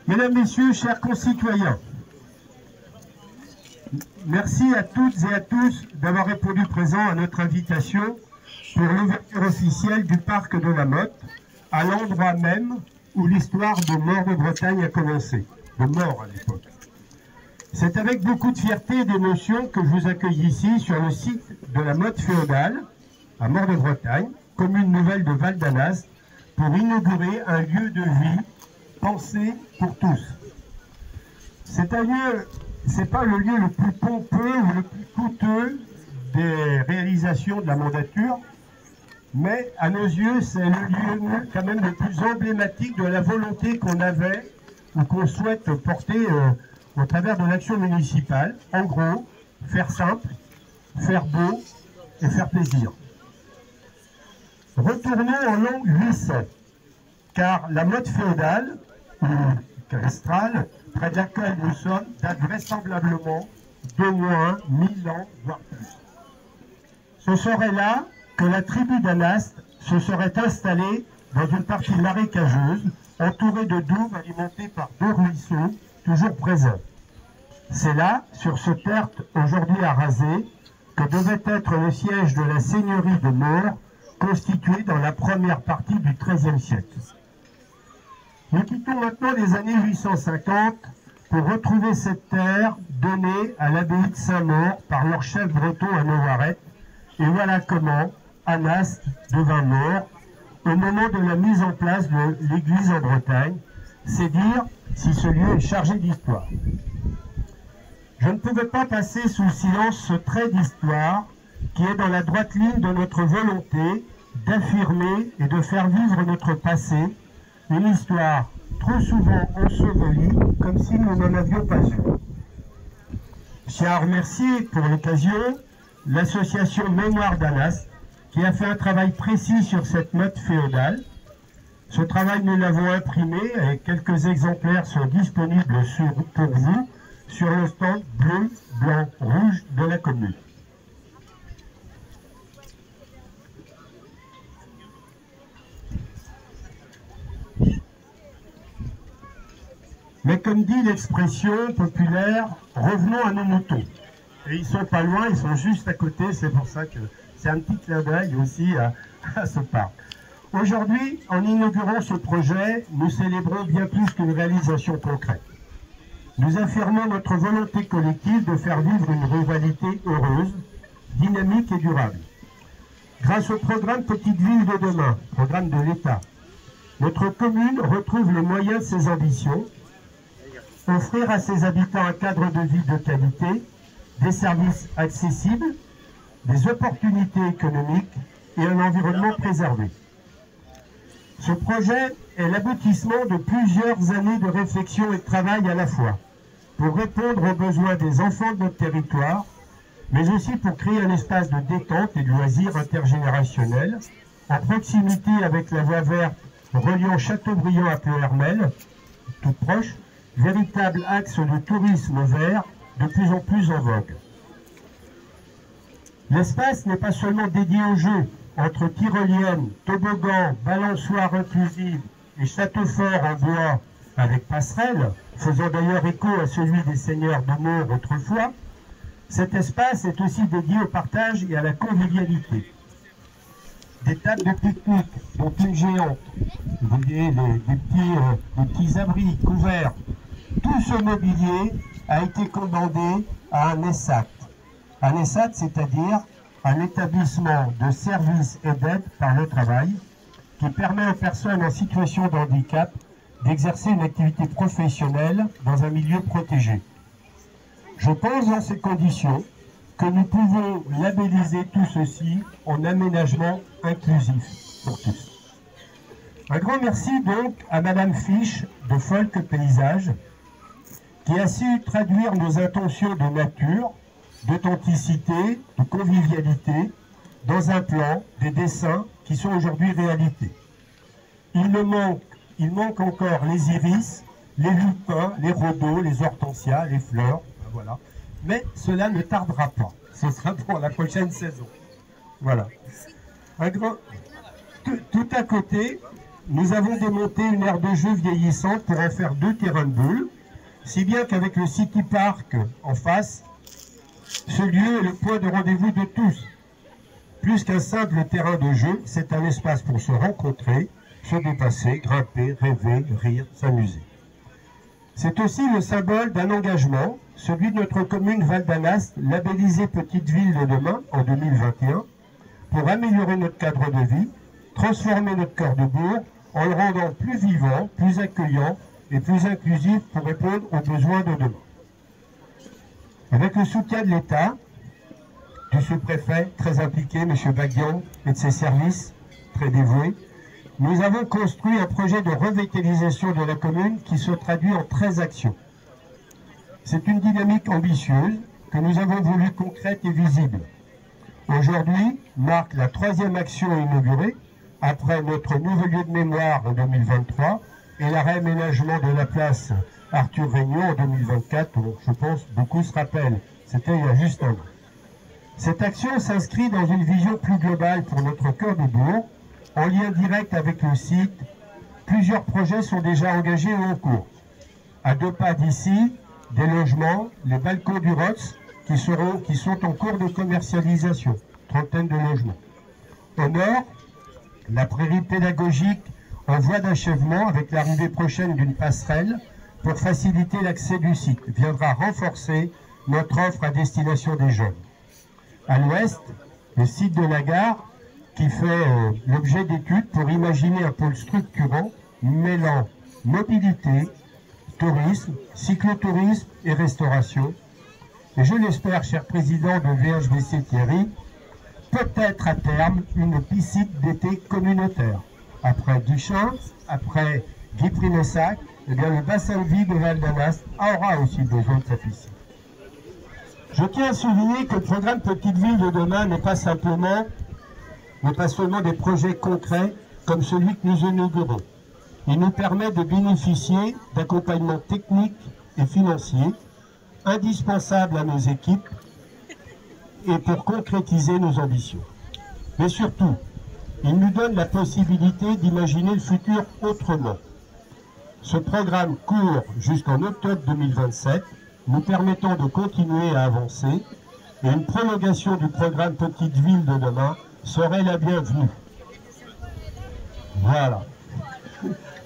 Mesdames, Messieurs, chers concitoyens, merci à toutes et à tous d'avoir répondu présent à notre invitation pour l'ouverture officielle du parc de la Motte, à l'endroit même où l'histoire de Maure de Bretagne a commencé, de Maure à l'époque. C'est avec beaucoup de fierté et d'émotion que je vous accueille ici sur le site de la Motte féodale, à Maure de Bretagne, commune nouvelle de Val d'Anast, pour inaugurer un lieu de vie pensé pour tous. C'est un lieu, c'est pas le lieu le plus pompeux ou le plus coûteux des réalisations de la mandature, mais à nos yeux, c'est le lieu quand même le plus emblématique de la volonté qu'on avait ou qu'on souhaite porter au travers de l'action municipale. En gros, faire simple, faire beau et faire plaisir. Retournons en l'an 800, car la Motte féodale, ou castrale, près de laquelle nous sommes, date vraisemblablement d'au moins 1000 ans, voire plus. Ce serait là que la tribu d'Anast se serait installée dans une partie marécageuse, entourée de douves alimentées par 2 ruisseaux, toujours présents. C'est là, sur ce tertre aujourd'hui arasé, que devait être le siège de la seigneurie de Maure, constituée dans la première partie du XIIIe siècle. Nous quittons maintenant les années 850 pour retrouver cette terre donnée à l'abbaye de Saint-Maur par leur chef breton à Novaret, et voilà comment Anast devint Maure au moment de la mise en place de l'église en Bretagne. C'est dire si ce lieu est chargé d'histoire. Je ne pouvais pas passer sous silence ce trait d'histoire qui est dans la droite ligne de notre volonté d'affirmer et de faire vivre notre passé, une histoire trop souvent ensevelie comme si nous n'en avions pas eu. Je tiens à remercier pour l'occasion l'association Mémoire d'Anast qui a fait un travail précis sur cette motte féodale. Ce travail, nous l'avons imprimé et quelques exemplaires sont disponibles pour vous sur le stand bleu, blanc, rouge de la commune. Mais comme dit l'expression populaire, revenons à nos moutons. Et ils sont pas loin, ils sont juste à côté, c'est pour ça que c'est un petit clin d'œil aussi à ce parc. Aujourd'hui, en inaugurant ce projet, nous célébrons bien plus qu'une réalisation concrète. Nous affirmons notre volonté collective de faire vivre une ruralité heureuse, dynamique et durable. Grâce au programme Petite Ville de demain, programme de l'État, notre commune retrouve le moyen de ses ambitions, offrir à ses habitants un cadre de vie de qualité, des services accessibles, des opportunités économiques et un environnement préservé. Ce projet est l'aboutissement de plusieurs années de réflexion et de travail à la fois, pour répondre aux besoins des enfants de notre territoire, mais aussi pour créer un espace de détente et de loisirs intergénérationnels, en proximité avec la voie verte reliant Châteaubriand à Ploërmel, toute proche, véritable axe de tourisme vert de plus en plus en vogue. L'espace n'est pas seulement dédié aux jeux, entre tyroliennes, toboggans, balançoires inclusives et châteaux forts en bois avec passerelle, faisant d'ailleurs écho à celui des seigneurs de Maure autrefois. Cet espace est aussi dédié au partage et à la convivialité. Des tables de pique-nique, dont une géante, vous voyez des petits abris couverts. Tout ce mobilier a été commandé à un ESAT. Un ESAT, c'est-à-dire un établissement de services et d'aide par le travail qui permet aux personnes en situation de handicap d'exercer une activité professionnelle dans un milieu protégé. Je pense dans ces conditions que nous pouvons labelliser tout ceci en aménagement inclusif pour tous. Un grand merci donc à Madame Fiche de Folk Paysage qui a su traduire nos intentions de nature, d'authenticité, de convivialité dans un plan, des dessins qui sont aujourd'hui réalité. Il manque encore les iris, les lupins, les rhodos, les hortensias, les fleurs, voilà. Mais cela ne tardera pas. Ce sera pour la prochaine saison. Voilà. Tout à côté, nous avons démonté une aire de jeu vieillissante pour en faire 2 terrains de boules, si bien qu'avec le City Park en face, ce lieu est le point de rendez-vous de tous. Plus qu'un simple terrain de jeu, c'est un espace pour se rencontrer, se dépasser, grimper, rêver, rire, s'amuser. C'est aussi le symbole d'un engagement, celui de notre commune Val d'Anast, labellisée Petite Ville de demain en 2021, pour améliorer notre cadre de vie, transformer notre cœur de bourg en le rendant plus vivant, plus accueillant et plus inclusif pour répondre aux besoins de demain. Avec le soutien de l'État, du sous-préfet très impliqué, M. Baguian, et de ses services très dévoués, nous avons construit un projet de revitalisation de la commune qui se traduit en 13 actions. C'est une dynamique ambitieuse que nous avons voulu concrète et visible. Aujourd'hui marque la 3e action inaugurée, après notre nouveau lieu de mémoire en 2023 et le réaménagement de la place Arthur Regnault en 2024, dont je pense beaucoup se rappellent. C'était il y a juste un an. Cette action s'inscrit dans une vision plus globale pour notre cœur de bourg, en lien direct avec le site. Plusieurs projets sont déjà engagés ou en cours. À 2 pas d'ici, des logements, les balcons du ROTS, qui sont en cours de commercialisation, 30aine de logements. Au nord, la prairie pédagogique en voie d'achèvement avec l'arrivée prochaine d'une passerelle pour faciliter l'accès du site, viendra renforcer notre offre à destination des jeunes. À l'ouest, le site de la gare qui fait l'objet d'études pour imaginer un pôle structurant mêlant mobilité, tourisme, cyclotourisme et restauration. Et je l'espère, cher président de VHBC Thierry, peut-être à terme une piscine d'été communautaire. Après Guichin, après Guy-Primessac, eh bien le bassin de vie de Val d'Anast aura aussi besoin de sa piscine. Je tiens à souligner que le programme Petite Ville de demain n'est pas seulement des projets concrets comme celui que nous inaugurons. Il nous permet de bénéficier d'accompagnement technique et financier indispensable à nos équipes et pour concrétiser nos ambitions. Mais surtout, il nous donne la possibilité d'imaginer le futur autrement. Ce programme court jusqu'en octobre 2027, nous permettant de continuer à avancer, et une prolongation du programme Petite Ville de demain serait la bienvenue. Voilà.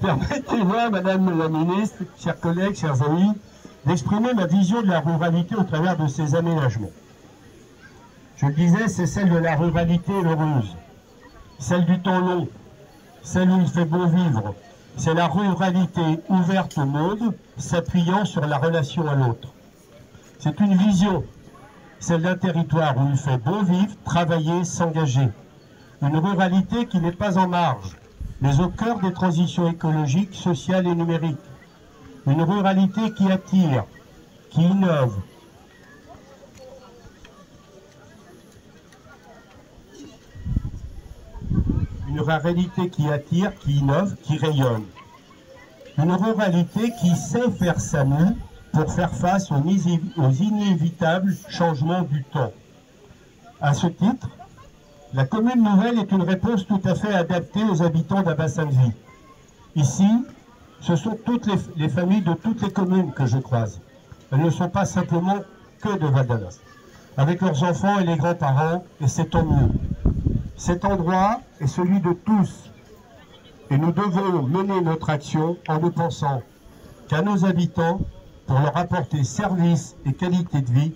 Permettez-moi, Madame la Ministre, chers collègues, chers amis, d'exprimer ma vision de la ruralité au travers de ces aménagements. Je le disais, c'est celle de la ruralité heureuse, celle du temps long, celle où il fait bon vivre. C'est la ruralité ouverte au monde, s'appuyant sur la relation à l'autre. C'est une vision, celle d'un territoire où il fait bon vivre, travailler, s'engager. Une ruralité qui n'est pas en marge, mais au cœur des transitions écologiques, sociales et numériques. Une ruralité qui attire, qui innove. Une ruralité qui attire, qui innove, qui rayonne. Une ruralité qui sait faire sa mue pour faire face aux inévitables changements du temps. À ce titre, la commune nouvelle est une réponse tout à fait adaptée aux habitants d'un bassin de vie. Ici, ce sont toutes les familles de toutes les communes que je croise. Elles ne sont pas simplement que de Val d'Anast, avec leurs enfants et les grands-parents, et c'est tant mieux. Cet endroit est celui de tous, et nous devons mener notre action en ne pensant qu'à nos habitants pour leur apporter service et qualité de vie,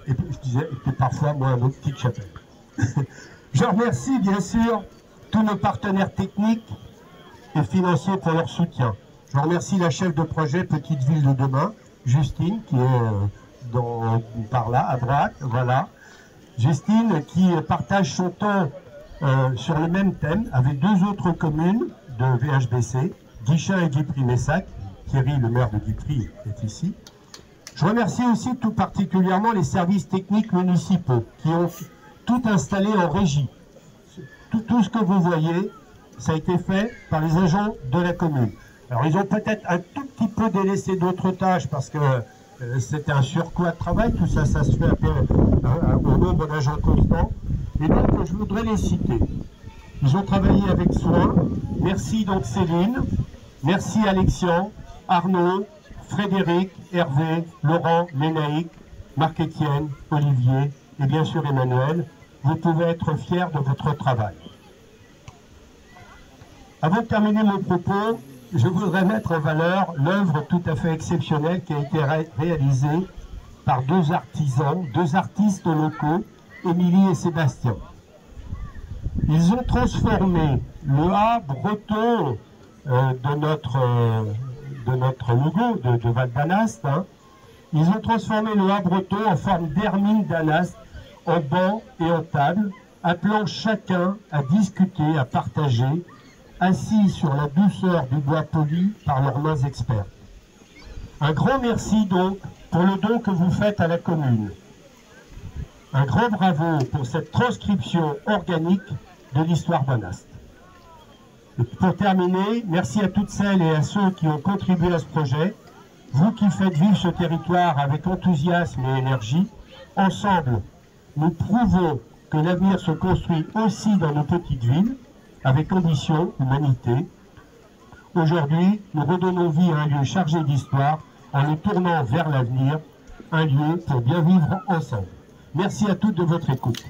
et je disais, et parfois, moi, notre petite chapelle. Je remercie bien sûr tous nos partenaires techniques et financiers pour leur soutien. Je remercie la chef de projet Petite Ville de demain, Justine, qui est par là, à droite, voilà. Justine qui partage son temps sur le même thème avec 2 autres communes de VHBC, Guichin et Guy-Primessac. Thierry, le maire de Guy-Pri, est ici. Je remercie aussi tout particulièrement les services techniques municipaux qui ont tout installé en régie. Tout ce que vous voyez, ça a été fait par les agents de la commune. Alors ils ont peut-être un tout petit peu délaissé d'autres tâches parce que c'était un surcroît de travail, tout ça, ça se fait un peu au nombre d'agents constants. Et donc je voudrais les citer. Ils ont travaillé avec soin Merci donc Céline, merci Alexian, Arnaud, Frédéric, Hervé, Laurent, Lénaïque, Marc-Étienne, Olivier et bien sûr Emmanuel. Vous pouvez être fiers de votre travail. Avant de terminer mon propos, je voudrais mettre en valeur l'œuvre tout à fait exceptionnelle qui a été réalisée par deux artisans, deux artistes locaux, Émilie et Sébastien. Ils ont transformé le A breton de notre logo de Val d'Anast. Ils ont transformé le A breton en forme d'hermine d'Anast, en banc et en table, appelant chacun à discuter, à partager, assis sur la douceur du bois poli par leurs mains expertes. Un grand merci donc pour le don que vous faites à la commune. Un grand bravo pour cette transcription organique de l'histoire d'Anast. Et pour terminer, merci à toutes celles et à ceux qui ont contribué à ce projet, vous qui faites vivre ce territoire avec enthousiasme et énergie. Ensemble, nous prouvons que l'avenir se construit aussi dans nos petites villes, avec ambition, humanité. Aujourd'hui, nous redonnons vie à un lieu chargé d'histoire en nous tournant vers l'avenir, un lieu pour bien vivre ensemble. Merci à toutes de votre écoute.